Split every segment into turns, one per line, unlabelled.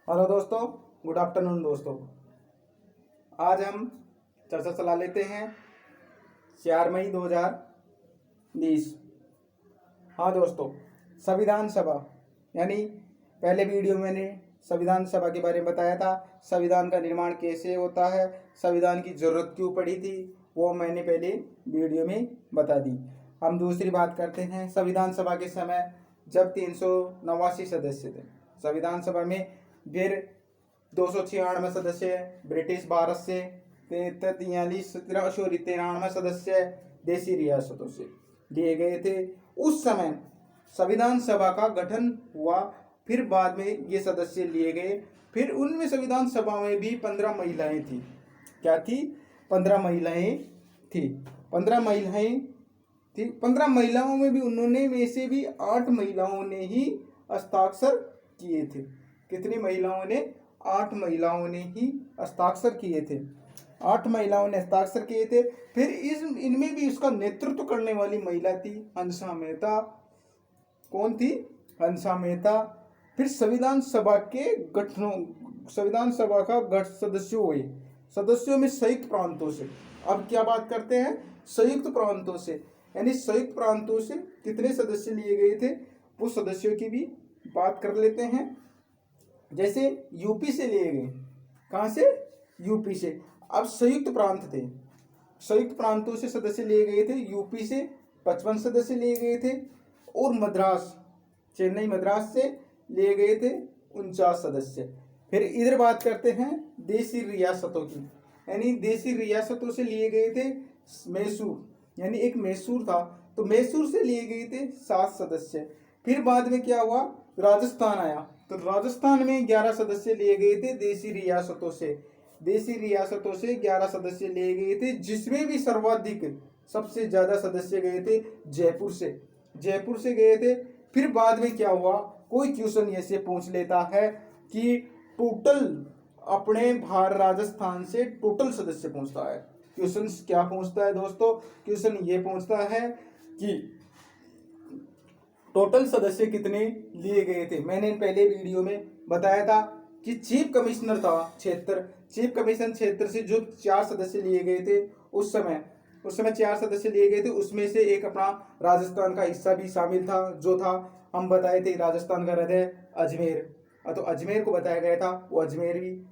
Hello दोस्तों, good afternoon दोस्तों। आज हम चर्चा चला लेते हैं 4 मई 2020। हाँ दोस्तों, संविधान सभा यानी पहले वीडियो में मैंने संविधान सभा के बारे में बताया था। संविधान का निर्माण कैसे होता है, संविधान की जरूरत क्यों पड़ी थी, वो मैंने पहले वीडियो में बता दी। हम दूसरी बात करते हैं। संविधान सभा के समय जब 389 सदस्य थे संविधान सभा में, फिर 296 सदस्य ब्रिटिश भारत से, 43 सदस्य देशी रियासतों से लिए गए थे। उस समय संविधान सभा का गठन हुआ, फिर बाद में ये सदस्य लिए गए। फिर उनमें संविधान सभा में भी 15 महिलाएं थी। क्या थी? 15 महिलाएं थी। 15 महिलाएं थी। 15 महिलाओं में भी उन्होंने में से भी 8 महिलाओं ने ही हस्ताक्षर किए थे। कितनी महिलाओं ने? 8 महिलाओं ने ही हस्ताक्षर किए थे। 8 महिलाओं ने हस्ताक्षर किए थे। फिर इनमें भी इसका नेतृत्व करने वाली महिला थी हंसा मेहता। कौन थी? हंसा मेहता। फिर संविधान सभा का गठ सदस्यों हुए। सदस्यों में संयुक्त प्रांतों से। अब क्या बात करते हैं? संयुक्त प्रांतों से, यानी संयुक्त प्रांतों से कितने सदस्य लिए गए थे, वो सदस्यों की भी बात कर लेते हैं। जैसे यूपी से लिए गए। कहाँ से? यूपी से। अब संयुक्त प्रांत थे, संयुक्त प्रांतों से सदस्य लिए गए थे। यूपी से 55 सदस्य लिए गए थे और मद्रास, चेन्नई मद्रास से लिए गए थे 49 सदस्य। फिर इधर बात करते हैं देशी रियासतों की, यानी देशी रियासतों से लिए गए थे मैसूर, यानी एक मैसूर था तो मैसूर से लिए गए थे 7 सदस्य। फिर बाद में क्या हुआ? राजस्थान आया तो राजस्थान में 11 सदस्य लिए गए थे देशी रियासतों से। देशी रियासतों से 11 सदस्य लिए गए थे, जिसमें भी सर्वाधिक सबसे ज्यादा सदस्य गए थे जयपुर से। जयपुर से गए थे। फिर बाद में क्या हुआ? कोई क्वेश्चन ऐसे पूछ लेता है कि टोटल अपने राजस्थान से टोटल सदस्य पूछता है। क्वेश्चन क्या पूछता है दोस्तों? क्वेश्चन ये पूछता है कि टोटल सदस्य कितने लिए गए थे। मैंने पहले वीडियो में बताया था कि चीफ कमिश्नर था क्षेत्र, चीफ कमिश्नर क्षेत्र से जो 4 सदस्य लिए गए थे उस समय 4 सदस्य लिए गए थे। उसमें से एक अपना राजस्थान का हिस्सा भी शामिल था, जो था हम बताए थे राजस्थान का हृदय अजमेर। तो अजमेर को बताया गया था, वो अजमेर भी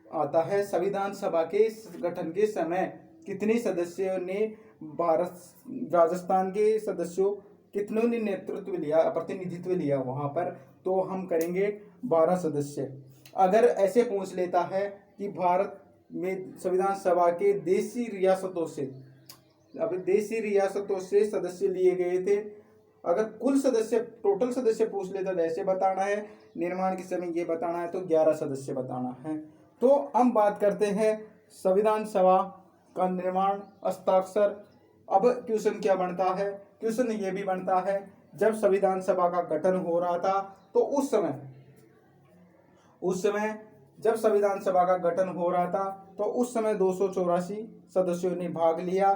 आता है। संविधान सभा के गठन के समय कितने सदस्यों ने राजस्थान के सदस्यों कितनों ने नेतृत्व लिया, प्रतिनिधित्व लिया वहां पर? तो हम करेंगे 12 सदस्य। अगर ऐसे पूछ लेता है कि भारत में संविधान सभा के देशी रियासतों से, अब देशी रियासतों से सदस्य लिए गए थे, अगर कुल सदस्य टोटल सदस्य पूछ लेता तो ऐसे बताना है, निर्माण के समय ये बताना है तो 11 सदस्य बताना है। तो हम बात करते हैं संविधान सभा का निर्माण, हस्ताक्षर। अब क्वेश्चन क्या बनता है? क्वेश्चन ये भी बनता है, जब संविधान सभा का गठन हो रहा था तो उस समय जब संविधान सभा का गठन हो रहा था तो उस समय 284 सदस्यों ने भाग लिया।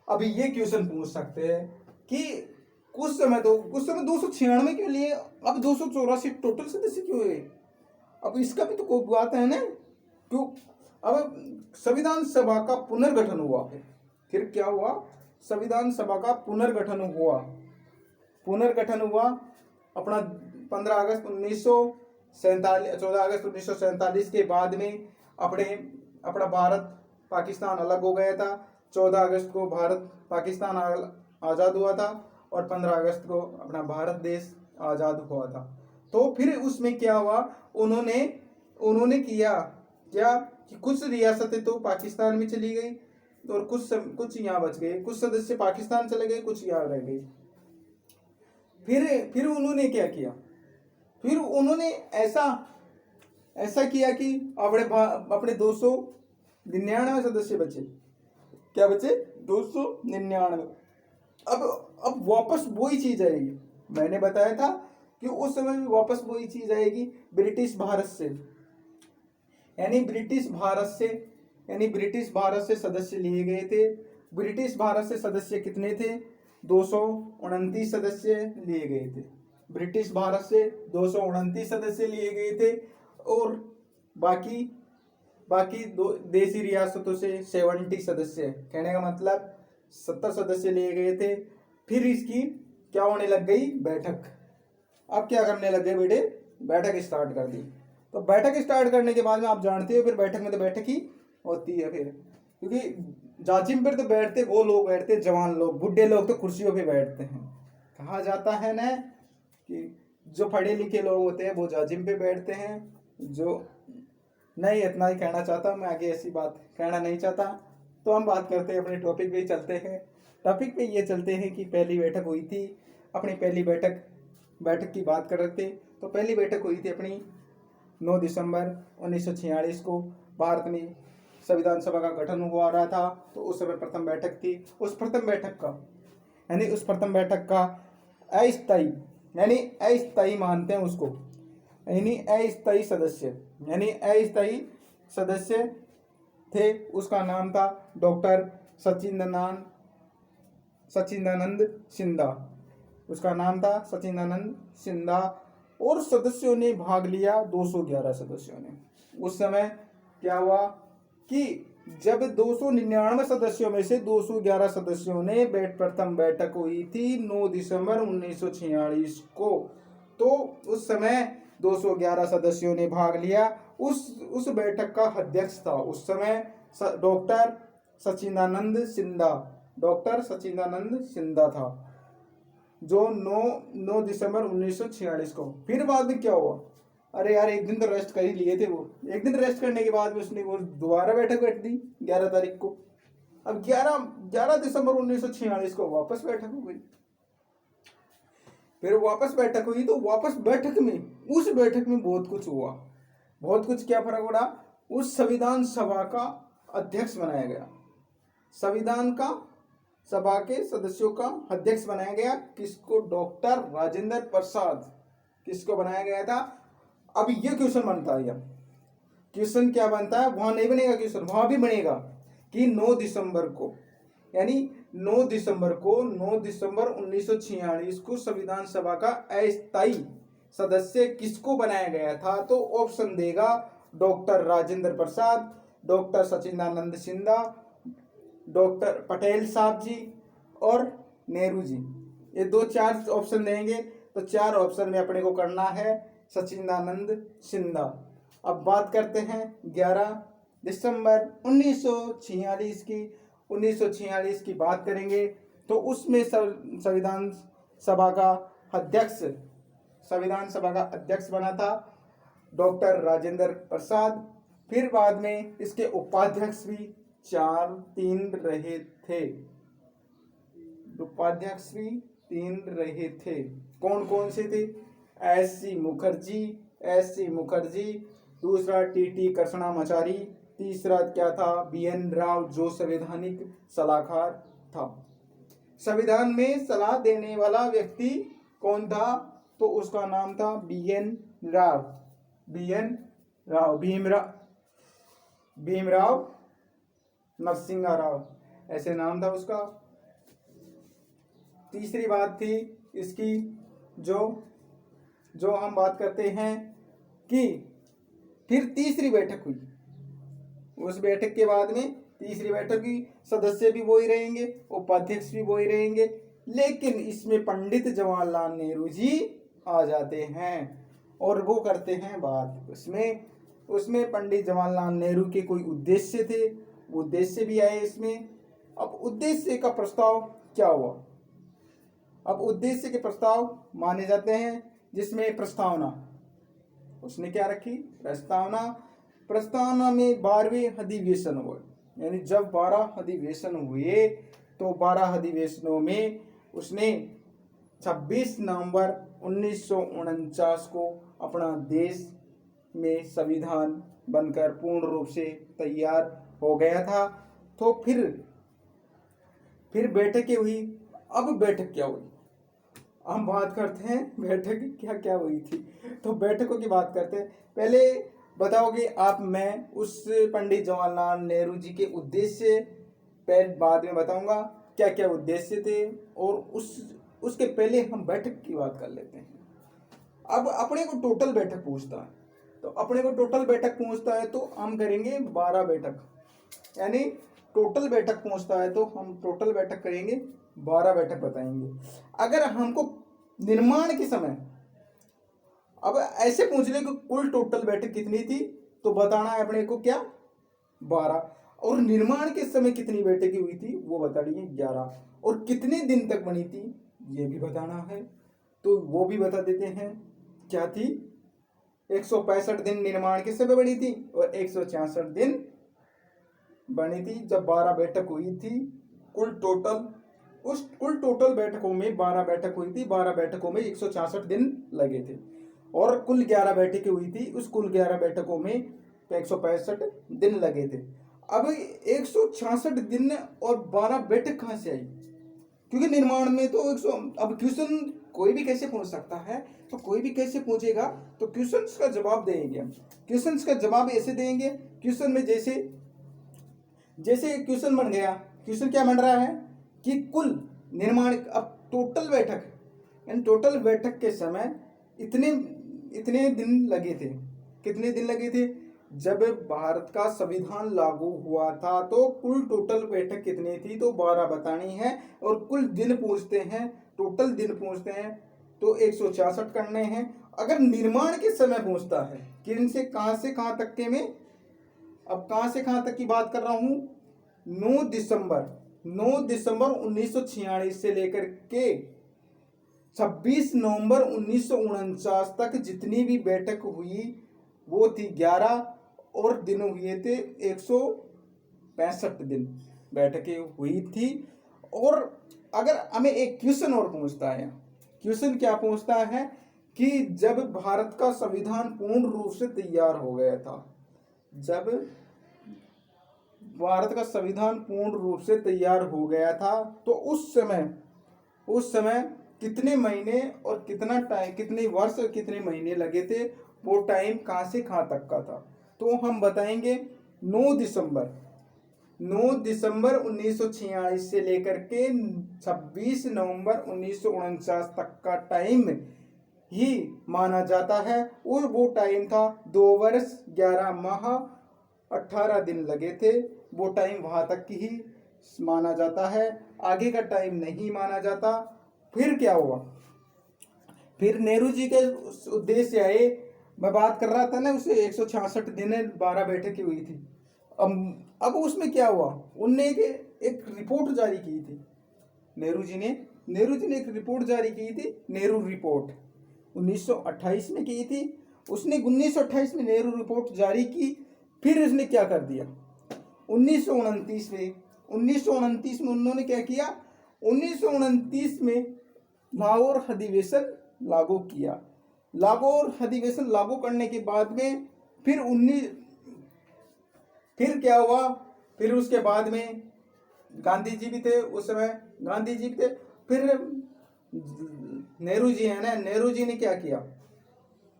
अभी ये क्वेश्चन पूछ सकते हैं कि कुछ समय 296 क्यों लिए, अब 284 टोटल सदस्य क्यों हुए? अब इसका भी तो कोई बात है ना, क्यों? अब संविधान सभा का पुनर्गठन हुआ। फिर क्या हुआ? संविधान सभा का पुनर्गठन हुआ अपना 14 अगस्त 1947 के बाद में अपना भारत पाकिस्तान अलग हो गया था। 14 अगस्त को भारत पाकिस्तान आज़ाद हुआ था और 15 अगस्त को अपना भारत देश आज़ाद हुआ था। तो फिर उसमें क्या हुआ? उन्होंने किया क्या कि कुछ रियासतें तो पाकिस्तान में चली गई और कुछ यहाँ बच गए, कुछ सदस्य पाकिस्तान चले गए, कुछ यहाँ रह गए। फिर उन्होंने क्या किया? फिर उन्होंने ऐसा किया कि अपने 299 सदस्य बचे। क्या बचे? 299। अब वापस वही चीज आएगी। मैंने बताया था कि उस समय भी वापस वही चीज आएगी ब्रिटिश भारत से, यानी ब्रिटिश भारत से सदस्य लिए गए थे। ब्रिटिश भारत से सदस्य कितने थे? 229 सदस्य लिए गए थे। ब्रिटिश भारत से 229 सदस्य लिए गए थे और बाकी बाकी दो देशी रियासतों से 70 सदस्य, कहने का मतलब 70 सदस्य लिए गए थे। फिर इसकी क्या होने लग गई, बैठक। अब क्या करने लग गए बेटे, बैठक स्टार्ट कर दी। तो बैठक स्टार्ट करने के बाद में आप जानते हो फिर बैठक में तो बैठक ही होती है फिर, क्योंकि जाजिम पर तो बैठते वो लोग बैठते जवान लोग, बुढ़े लोग तो कुर्सियों पे बैठते हैं। कहा जाता है ना कि जो पढ़े लिखे लोग होते हैं वो जाजिम पे बैठते हैं, जो नहीं। इतना ही कहना चाहता हूँ मैं, आगे ऐसी बात कहना नहीं चाहता। तो हम बात करते हैं अपने टॉपिक पे ही चलते हैं। टॉपिक पे ये चलते हैं कि पहली बैठक हुई थी अपनी, पहली बैठक की बात कर रहे थे। तो पहली बैठक हुई थी अपनी 9 दिसंबर 1946 को। भारत में संविधान सभा का गठन हुआ रहा था, तो उस समय प्रथम बैठक थी। उस प्रथम बैठक का अस्थायी, यानी अस्थायी मानते हैं उसको, यानी अस्थायी सदस्य थे। उसका नाम था डॉक्टर सच्चिदानंद सिन्हा। उसका नाम था सच्चिदानंद सिन्हा। और सदस्यों ने भाग लिया 211 सदस्यों ने। उस समय क्या हुआ कि जब 299 सदस्यों में से 211 सदस्यों ने प्रथम बैठक हुई थी 9 दिसंबर 1946 को, तो उस समय 211 सदस्यों ने भाग लिया। उस बैठक का अध्यक्ष था उस समय डॉक्टर सच्चिदानंद सिन्हा था, जो 9 दिसंबर 1946 को। फिर बाद में क्या हुआ, अरे यार एक दिन तो रेस्ट कर ही लिए थे वो। एक दिन रेस्ट करने के बाद में उसने वो दोबारा बैठक बैठ दी 11 तारीख को। अब 11 दिसंबर 1946 को वापस बैठक हो गई। फिर वापस बैठक हुई, तो वापस बैठक में उस बैठक में बहुत कुछ हुआ। बहुत कुछ क्या फर्क पड़ा, उस संविधान सभा का अध्यक्ष बनाया गया। संविधान का सभा के सदस्यों का अध्यक्ष बनाया गया किसको, डॉक्टर राजेंद्र प्रसाद। किसको बनाया गया था। अब ये क्वेश्चन बनता है, क्वेश्चन क्या बनता है, वहां नहीं बनेगा क्वेश्चन, वहां भी बनेगा कि 9 दिसंबर को, यानी 9 दिसंबर 1946 को संविधान सभा का अस्थायी सदस्य किसको बनाया गया था। तो ऑप्शन देगा डॉक्टर राजेंद्र प्रसाद, डॉक्टर सच्चिदानंद सिन्हा, डॉक्टर पटेल साहब जी और नेहरू जी। ये 4 ऑप्शन देंगे, तो 4 ऑप्शन में अपने को करना है सच्चिदानंद सिन्हा। अब बात करते हैं 11 दिसंबर 1946 की बात करेंगे। तो उसमें संविधान सभा का अध्यक्ष बना था डॉक्टर राजेंद्र प्रसाद। फिर बाद में इसके उपाध्यक्ष भी 3 रहे थे। उपाध्यक्ष भी 3 रहे थे। कौन कौन से थे, एस सी मुखर्जी, दूसरा टी कृष्णामाचारी, तीसरा क्या था, BN राव, जो संवैधानिक सलाहकार था। संविधान में सलाह देने वाला व्यक्ति कौन था, तो उसका नाम था भीमराव नरसिंह राव, ऐसे नाम था उसका। तीसरी बात थी इसकी, जो हम बात करते हैं कि फिर तीसरी बैठक हुई। उस बैठक के बाद में तीसरी बैठक की सदस्य भी वही रहेंगे, उपाध्यक्ष भी वही रहेंगे, लेकिन इसमें पंडित जवाहरलाल नेहरू जी आ जाते हैं और वो करते हैं बात। उसमें पंडित जवाहरलाल नेहरू के कोई उद्देश्य थे, उद्देश्य भी आए इसमें। अब उद्देश्य का प्रस्ताव क्या हुआ, अब उद्देश्य के प्रस्ताव माने जाते हैं, जिसमें प्रस्तावना उसने क्या रखी, प्रस्तावना में 12वें अधिवेशन हुए। यानी जब 12 अधिवेशन हुए, तो 12 अधिवेशनों में उसने 26 नवंबर 1949 को अपना देश में संविधान बनकर पूर्ण रूप से तैयार हो गया था। तो फिर बैठकें हुई। अब बैठक क्या हुई, हम बात करते हैं बैठक क्या क्या हुई थी। तो बैठकों की बात करते हैं। पहले बताओगे आप, मैं उस पंडित जवाहरलाल नेहरू जी के उद्देश्य पहले बाद में बताऊंगा क्या क्या उद्देश्य थे, और उसके पहले हम बैठक की बात कर लेते हैं। अब अपने को टोटल बैठक पूछता है, तो अपने को टोटल बैठक पहुंचता है तो हम करेंगे 12 बैठक, यानी टोटल बैठक पहुंचता है तो हम टोटल बैठक करेंगे 12 बैठक बताएंगे। अगर हमको निर्माण के समय अब ऐसे पूछ ले कि कुल टोटल बैठक कितनी थी, तो बताना है अपने को क्या 12, और निर्माण के समय कितनी बैठकें हुई थी वो बतानी है 11, और कितने दिन तक बनी थी ये भी बताना है, तो वो भी बता देते हैं। क्या थी 165 दिन निर्माण के समय बनी थी और 166 दिन बनी थी जब 12 बैठक हुई थी। कुल टोटल बैठकों में 12 बैठक हुई थी, 12 बैठकों में 166 दिन लगे थे, और कुल 11 बैठकें हुई थी, उस कुल 11 बैठकों में 165 दिन लगे थे। अब 166 दिन और 12 बैठक कहाँ से आई, क्योंकि निर्माण में तो 100, अब क्वेश्चन कोई भी कैसे पूछ सकता है, तो कोई भी कैसे पूछेगा, तो क्वेश्चन का जवाब देंगे हम। क्वेश्चन का जवाब ऐसे देंगे, क्वेश्चन में जैसे क्वेश्चन बन गया, क्वेश्चन क्या बन रहा है कि कुल निर्माण, अब टोटल बैठक के समय इतने दिन लगे थे। कितने दिन लगे थे, जब भारत का संविधान लागू हुआ था तो कुल टोटल बैठक कितनी थी, तो 12 बतानी है, और कुल दिन पूछते हैं, टोटल दिन पूछते हैं तो 166 करने हैं। अगर निर्माण के समय पूछता है किन से कहां तक के में, अब कहां से कहां तक की बात कर रहा हूं, 9 दिसंबर 1946 से लेकर के 26 नवंबर 1949 तक जितनी भी बैठक हुई वो थी 11, और दिन हुए थे 165 दिन बैठकें हुई थी। और अगर हमें एक क्वेश्चन और पूछता है, क्वेश्चन क्या पूछता है कि जब भारत का संविधान पूर्ण रूप से तैयार हो गया था, जब भारत का संविधान पूर्ण रूप से तैयार हो गया था तो उस समय कितने महीने और कितना टाइम, कितने वर्ष और कितने महीने लगे थे, वो टाइम कहां से कहां तक का था, तो हम बताएंगे 9 दिसंबर 1946 से लेकर के 26 नवंबर 1949 तक का टाइम ही माना जाता है, और वो टाइम था 2 वर्ष 11 माह 18 दिन लगे थे। वो टाइम वहां तक की ही माना जाता है, आगे का टाइम नहीं माना जाता। फिर क्या हुआ, फिर नेहरू जी के उद्देश्य आए, मैं बात कर रहा था ना उसे 166 दिन 12 बैठकें हुई थी। अब उसमें क्या हुआ, उनने एक रिपोर्ट जारी की थी, नेहरू जी ने एक रिपोर्ट जारी की थी, नेहरू रिपोर्ट 1928 में की थी। उसने 1928 में नेहरू रिपोर्ट जारी की। फिर उसने क्या कर दिया 1929 में उन्होंने क्या किया, 1929 में लाहौर अधिवेशन लागू किया। लाहौर अधिवेशन लागू करने के बाद में फिर क्या हुआ, फिर उसके बाद में गांधी जी भी थे उस समय, फिर नेहरू जी है ना, नेहरू जी ने क्या किया,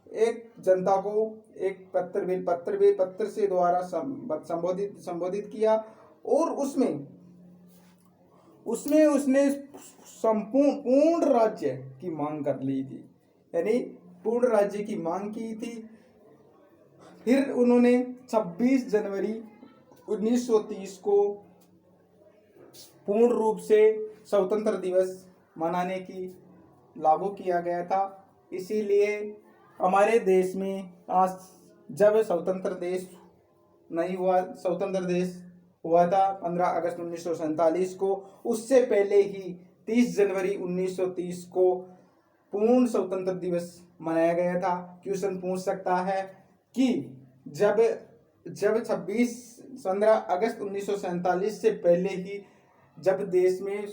एक जनता को एक पत्र से द्वारा संबोधित किया, और उसमें उसने पूर्ण राज्य की मांग कर ली थी, यानी पूर्ण राज्य की मांग की थी। फिर उन्होंने 26 जनवरी 1930 को पूर्ण रूप से स्वतंत्र दिवस मनाने की लागू किया गया था। इसीलिए हमारे देश में आज जब स्वतंत्र देश हुआ था 15 अगस्त 1947 को, उससे पहले ही 30 जनवरी 1930 को पूर्ण स्वतंत्र दिवस मनाया गया था। क्वेश्चन पूछ सकता है कि जब 15 अगस्त 1947 से पहले ही जब देश में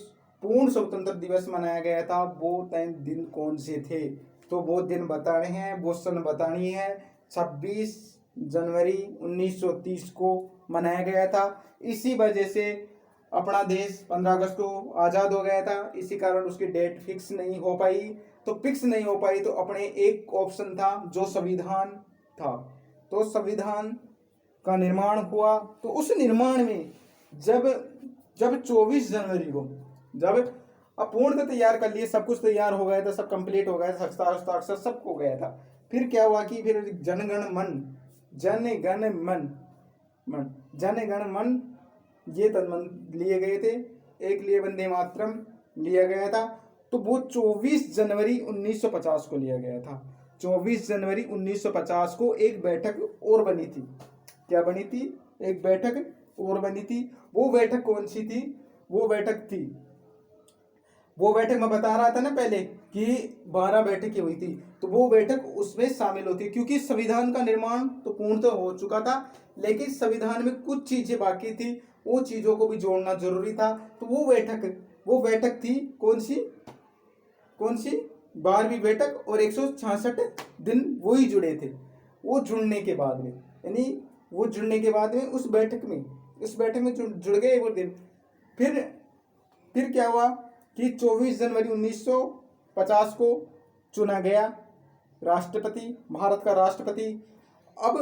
पूर्ण स्वतंत्र दिवस मनाया गया था, वो दिन कौन से थे, तो वो दिन बताने हैं, वो सन बतानी है। 26 जनवरी 1930 को मनाया गया था। इसी वजह से अपना देश 15 अगस्त को आज़ाद हो गया था। इसी कारण उसकी डेट फिक्स नहीं हो पाई, तो अपने एक ऑप्शन था जो संविधान था, तो संविधान का निर्माण हुआ। तो उस निर्माण में जब 24 जनवरी को जब पूर्ण तैयार कर लिए, सब कुछ तैयार हो गया था, सब कंप्लीट हो गया था, हस्ताक्षर सब हो गया था, फिर क्या हुआ कि फिर जनगण मन ये तन लिए गए थे, एक लिए वंदे मातरम लिया गया था। तो वो 24 जनवरी 1950 को लिया गया था। 24 जनवरी 1950 को एक बैठक और बनी थी। क्या बनी थी? एक बैठक और बनी थी। वो बैठक कौन सी थी? वो बैठक मैं बता रहा था ना पहले कि 12 बैठकें हुई थी। तो वो बैठक उसमें शामिल होती है, क्योंकि संविधान का निर्माण तो पूर्ण तो हो चुका था, लेकिन संविधान में कुछ चीजें बाकी थी, वो चीजों को भी जोड़ना जरूरी था। तो वो बैठक थी कौन सी? 12वीं बैठक। और 166 दिन वो ही जुड़े थे। वो जुड़ने के बाद में उस बैठक में जुड़ गए वो दिन। फिर क्या हुआ कि 24 जनवरी 1950 को चुना गया राष्ट्रपति, भारत का राष्ट्रपति। अब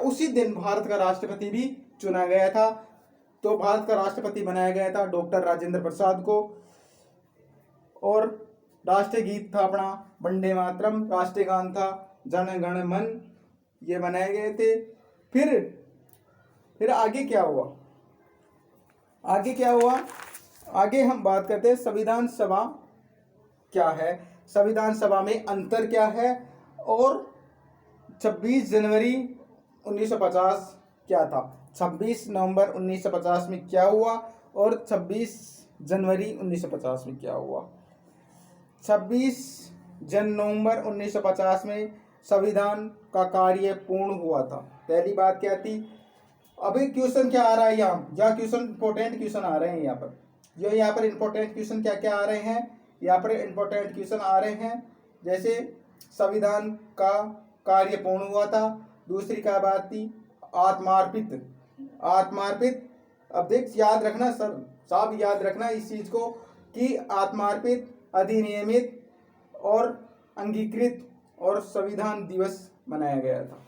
उसी दिन भारत का राष्ट्रपति भी चुना गया था। तो भारत का राष्ट्रपति बनाया गया था डॉक्टर राजेंद्र प्रसाद को। और राष्ट्रीय गीत था अपना वंदे मातरम, राष्ट्रीय गान था जन गण मन, ये बनाए गए थे। फिर आगे क्या हुआ? आगे हम बात करते हैं संविधान सभा क्या है, संविधान सभा में अंतर क्या है, और 26 जनवरी 1950 क्या था, 26 नवंबर 1950 में क्या हुआ, और 26 जनवरी 1950 में क्या हुआ। 26 नवंबर 1950 में संविधान का कार्य पूर्ण हुआ था। पहली बात क्या थी? अभी क्वेश्चन क्या आ रहा है यहाँ क्वेश्चन, इंपॉर्टेंट क्वेश्चन आ रहे हैं यहाँ पर इंपॉर्टेंट क्वेश्चन क्या आ रहे हैं? यहाँ पर इंपॉर्टेंट क्वेश्चन आ रहे हैं, जैसे संविधान का कार्य पूर्ण हुआ था। दूसरी क्या बात थी? आत्मार्पित। अब देख, याद रखना सब याद रखना इस चीज को कि आत्मार्पित, अधिनियमित और अंगीकृत और संविधान दिवस मनाया गया था।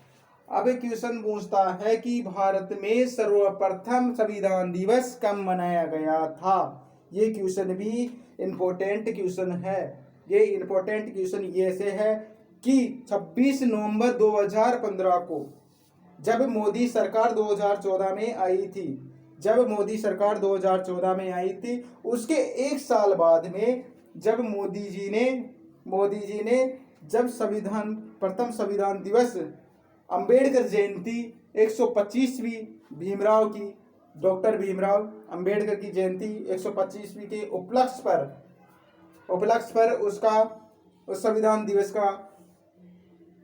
अब एक क्वेश्चन पूछता है कि भारत में सर्वप्रथम संविधान दिवस कब मनाया गया था। ये क्वेश्चन भी इम्पोर्टेंट क्वेश्चन है। ये इम्पोर्टेंट क्वेश्चन ये से है कि 26 नवंबर 2015 को जब मोदी सरकार 2014 में आई थी, उसके एक साल बाद में जब मोदी जी ने जब प्रथम संविधान दिवस अंबेडकर जयंती 125वीं डॉक्टर भीमराव अंबेडकर की जयंती 125वीं के उपलक्ष्य पर उस संविधान दिवस का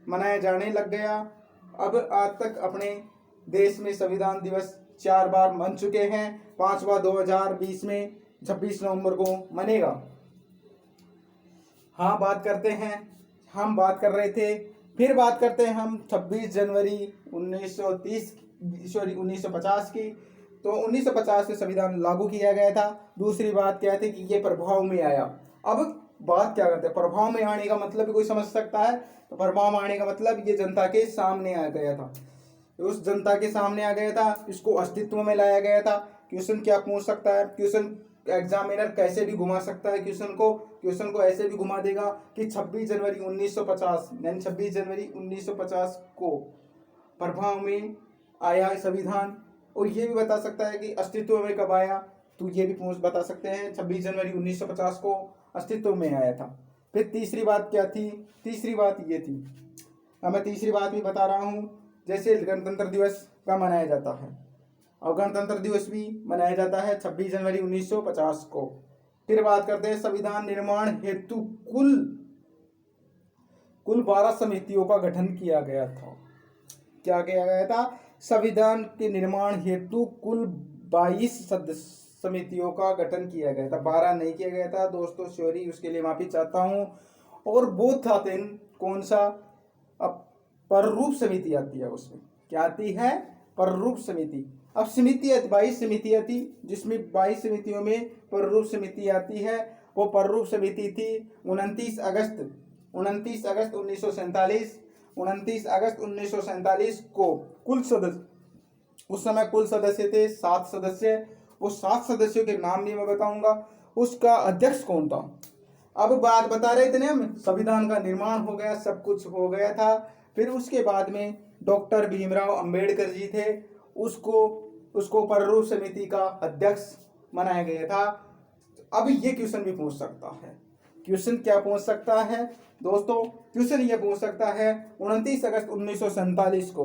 मनाया जाने लग गया। अब आज तक अपने देश में संविधान दिवस 4 बार मन चुके हैं। 5वां 2020 में 26 नवंबर को मनेगा। हाँ, बात करते हैं हम 26 जनवरी 1950 की। तो 1950 में संविधान लागू किया गया था। दूसरी बात क्या थी कि ये प्रभाव में आया। अब बात क्या करते हैं, प्रभाव में आने का मतलब भी कोई समझ सकता है। तो प्रभाव में आने का मतलब ये जनता के सामने आ गया था। उस जनता के सामने आ गया था, इसको अस्तित्व में लाया गया था। क्वेश्चन क्या पूछ सकता है, क्वेश्चन एग्जामिनर कैसे भी घुमा सकता है, क्वेश्चन को ऐसे भी घुमा देगा कि 26 जनवरी 1950 को प्रभाव में आया संविधान। और ये भी बता सकता है कि अस्तित्व में कब आया, तो ये भी बता सकते हैं 26 जनवरी 1950 को अस्तित्व में आया था। फिर तीसरी बात क्या थी? तीसरी बात ये थी, अब मैं तीसरी बात भी बता रहा हूँ। जैसे गणतंत्र दिवस का मनाया जाता है, और गणतंत्र दिवस भी मनाया जाता है 26 जनवरी 1950 को। फिर बात करते हैं संविधान निर्माण हेतु कुल 12 समितियों का गठन किया गया था। क्या किया गया था? संविधान के निर्माण हेतु कुल 22 समितियों का गठन किया गया था। 12 नहीं किया गया था दोस्तों, सॉरी, उसके लिए माफी चाहता हूँ। और वो था कौन सा? अब प्रारूप समिति आती है, उसमें क्या आती है? प्रारूप समिति। अब समिति 22 समितियां थी, जिसमें 22 समितियों में प्रारूप समिति आती है। वो प्रारूप समिति थी 29 अगस्त 1947 को कुल सदस्य, उस समय कुल सदस्य थे 7 सदस्य। वो 7 सदस्यों के नाम भी मैं बताऊंगा। उसका अध्यक्ष कौन था? अब बात बता रहे थे ना हम, संविधान का निर्माण हो गया, सब कुछ हो गया था। फिर उसके बाद में डॉक्टर भीमराव अंबेडकर जी थे, उसको उसको प्रारूप समिति का अध्यक्ष बनाया गया था। अब ये क्वेश्चन भी पूछ सकता है, क्वेश्चन क्या पूछ सकता है दोस्तों, क्वेश्चन ये पूछ सकता है 29 अगस्त 1947 को,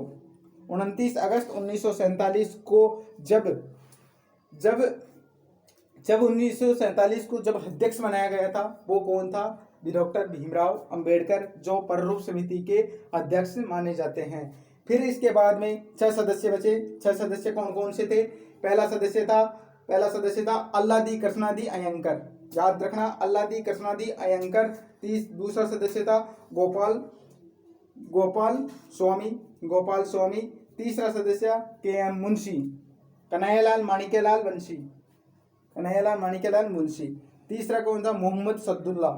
29 अगस्त 1947 को जब जब जब 1947 को जब अध्यक्ष बनाया गया था, वो कौन था? डॉक्टर भीमराव अंबेडकर, जो प्रारूप समिति के अध्यक्ष माने जाते हैं। फिर इसके बाद में 6 सदस्य बचे। 6 सदस्य कौन कौन से थे? पहला सदस्य था अल्लादी कृष्णादी अयंकर, याद रखना, अल्लादी कृष्णादी अयंकर। दूसरा सदस्य था गोपाल स्वामी। तीसरा सदस्य के.एम. मुंशी, कन्हैयालाल माणिक्यलाल मुंशी। तीसरा कौन था? मोहम्मद सदुल्ला।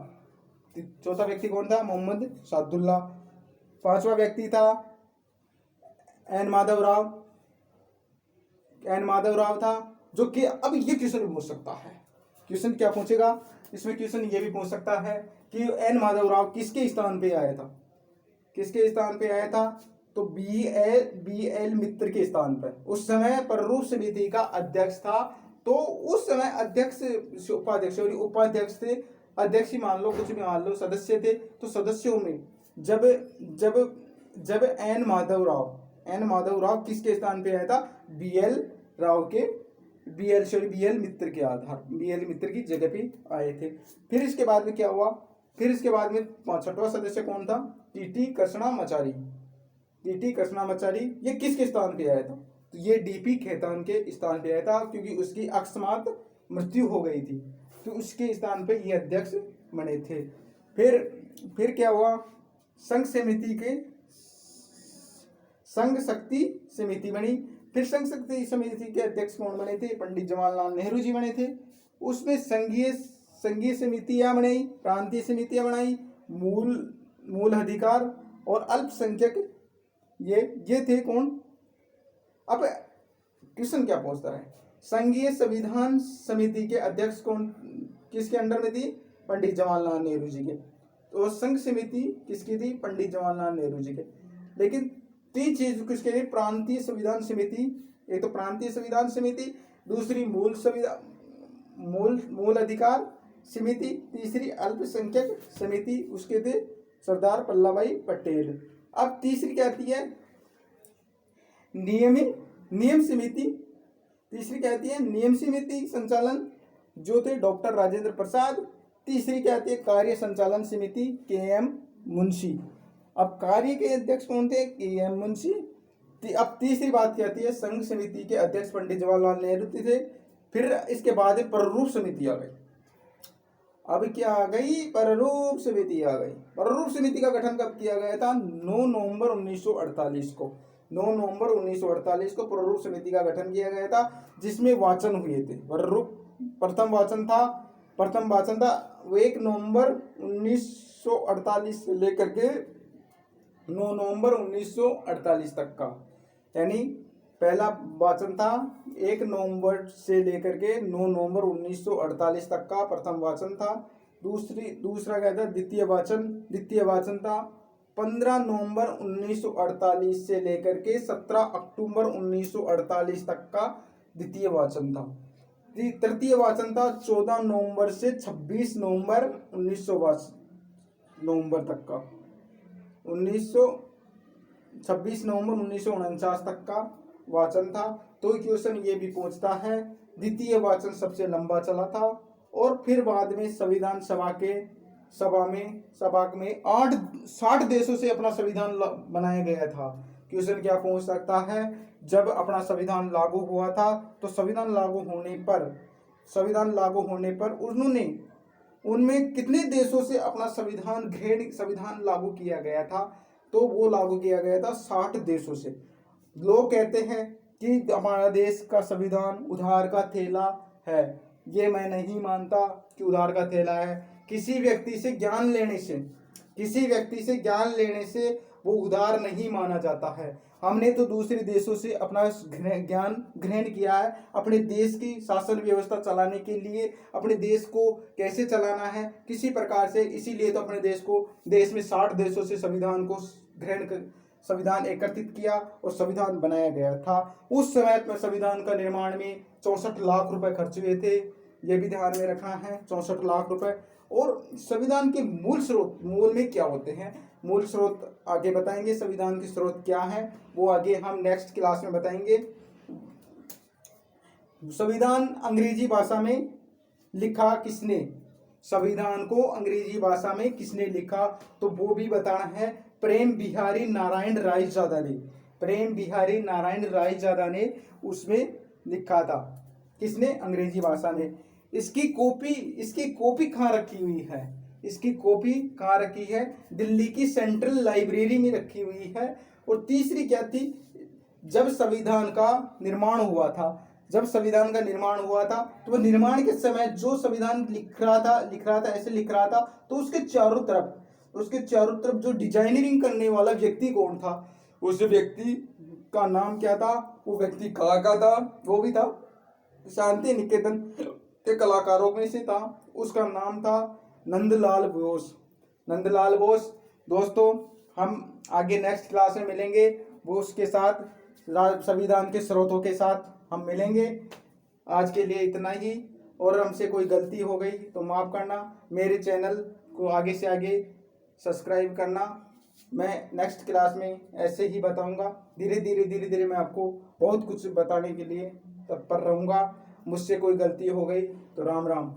चौथा व्यक्ति कौन था? मोहम्मद सादुल्ला। पांचवा व्यक्ति था एन माधवराव था, जो कि अब ये क्वेश्चन भी पूछ सकता है। क्वेश्चन क्या पूछेगा इसमें? क्वेश्चन ये भी पूछ सकता है कि एन माधवराव किसके स्थान पे आया था? तो बी एल मित्र के स्थान पर। उस समय प्रारूप समिति का अध्यक्ष था, तो उस समय अध्यक्ष उपाध्यक्ष और उपाध्यक्ष थे, अध्यक्ष ही मान लो, कुछ भी मान लो, सदस्य थे। तो सदस्यों में जब जब एन माधवराव किसके स्थान पे आया था? बी एल मित्र की जगह पे आए थे। फिर इसके बाद में क्या हुआ? फिर इसके बाद में छठवां सदस्य कौन था? टीटी कृष्णा ये किसके स्थान पे आया था? तो ये डीपी खेतान के स्थान पे आया था, क्योंकि उसकी अकस्मात मृत्यु हो गई थी, तो उसके स्थान पे ये अध्यक्ष बने थे। फिर क्या हुआ? संघ शक्ति समिति बनी। फिर संघ शक्ति समिति के अध्यक्ष कौन बने थे? पंडित जवाहरलाल नेहरू जी बने थे। उसमें संघीय समितियां बनाई, प्रांतीय समितियां बनाई, मूल अधिकार और अल्पसंख्यक, ये थे कौन? अब क्वेश्चन क्या पूछता है? संघीय संविधान समिति के अध्यक्ष कौन, किसके अंडर में थी? पंडित जवाहरलाल नेहरू जी के। तो संघ समिति किसकी थी? पंडित जवाहरलाल नेहरू जी के। लेकिन तीन चीज किसके लिए? प्रांतीय संविधान समिति, एक तो प्रांतीय संविधान समिति, दूसरी मूल अधिकार समिति, तीसरी अल्पसंख्यक समिति, उसके थे सरदार वल्लभ भाई पटेल। अब तीसरी क्या आती है? नियम समिति। तीसरी क्या आती है? नियम समिति संचालन, जो थे डॉक्टर राजेंद्र प्रसाद। तीसरी क्या आती है? कार्य संचालन समिति, के.एम. मुंशी। अब कार्य के अध्यक्ष कौन थे? के.एम. मुंशी। अब तीसरी बात क्या आती है? संघ समिति के अध्यक्ष पंडित जवाहरलाल नेहरू थे। फिर इसके बाद प्रारूप समिति आ गई। अब क्या आ गई? प्रारूप समिति आ गई। प्रारूप समिति का गठन कब किया गया था? 9 नवंबर 1948 को। 9 नवंबर 1948 को प्रारूप समिति का गठन किया गया था, जिसमें वाचन हुए थे। प्रथम वाचन था 1 नवंबर 1948 से लेकर के 9 नवंबर 1948 तक का, यानी पहला वाचन था 1 नवंबर से लेकर के 9 नवंबर 1948 तक का प्रथम वाचन था। दूसरा क्या था? द्वितीय वाचन था 15 नवंबर 1948 से लेकर के 17 अक्टूबर 1948 तक का द्वितीय वाचन था। तृतीय वाचन था 14 नवंबर से 26 नवंबर 1949 तक का, 26 नवंबर 1949 तक का वाचन था। तो क्वेश्चन ये भी पूछता है, द्वितीय वाचन सबसे लंबा चला था, और फिर बाद में संविधान सभा में 60 देशों से अपना संविधान बनाया गया था। क्वेश्चन क्या पूछ सकता है? जब अपना संविधान लागू हुआ था, तो संविधान लागू होने पर उनमें कितने देशों से अपना संविधान लागू किया गया था? तो वो लागू किया गया था 60 देशों से। लोग कहते हैं कि हमारा देश का संविधान उधार का थैला है। ये मैं नहीं मानता कि उधार का थैला है। किसी व्यक्ति से ज्ञान लेने से वो उदार नहीं माना जाता है। हमने तो दूसरे देशों से अपना ज्ञान ग्रहण किया है अपने देश की शासन व्यवस्था चलाने के लिए, अपने देश को कैसे चलाना है किसी प्रकार से। इसीलिए तो अपने देश में 60 देशों से संविधान को संविधान एकत्रित किया और संविधान बनाया गया था। उस समय पर संविधान का निर्माण में 64 लाख रुपए खर्च हुए थे, ये भी ध्यान में रखना है, 64 लाख रुपए। और संविधान के मूल स्रोत मूल में क्या होते हैं, मूल स्रोत आगे बताएंगे। संविधान के स्रोत क्या है वो आगे हम नेक्स्ट क्लास में बताएंगे। संविधान अंग्रेजी भाषा में लिखा किसने, संविधान को अंग्रेजी भाषा में किसने लिखा, तो वो भी बताना है। प्रेम बिहारी नारायण रायजादा ने, प्रेम बिहारी नारायण रायजादा ने उसमें लिखा था। किसने, अंग्रेजी भाषा में। इसकी कॉपी कहाँ रखी हुई है, इसकी कॉपी कहाँ रखी है, दिल्ली की सेंट्रल लाइब्रेरी में रखी हुई है। और तीसरी क्या थी, जब संविधान का निर्माण हुआ था, जब संविधान का निर्माण हुआ था तो वो निर्माण के समय जो संविधान लिख रहा था ऐसे लिख रहा था, तो उसके चारों तरफ जो डिजाइनिंग करने वाला व्यक्ति कौन था, उस व्यक्ति का नाम क्या था, वो व्यक्ति कहाँ का था, वो भी था शांति निकेतन के कलाकारों में से था, उसका नाम था नंदलाल बोस, नंदलाल बोस। दोस्तों हम आगे नेक्स्ट क्लास में मिलेंगे, वो उसके साथ संविधान के स्रोतों के साथ हम मिलेंगे। आज के लिए इतना ही, और हमसे कोई गलती हो गई तो माफ़ करना। मेरे चैनल को आगे से आगे सब्सक्राइब करना। मैं नेक्स्ट क्लास में ऐसे ही बताऊंगा, धीरे धीरे मैं आपको बहुत कुछ बताने के लिए तत्पर रहूँगा। मुझसे कोई गलती हो गई तो राम राम।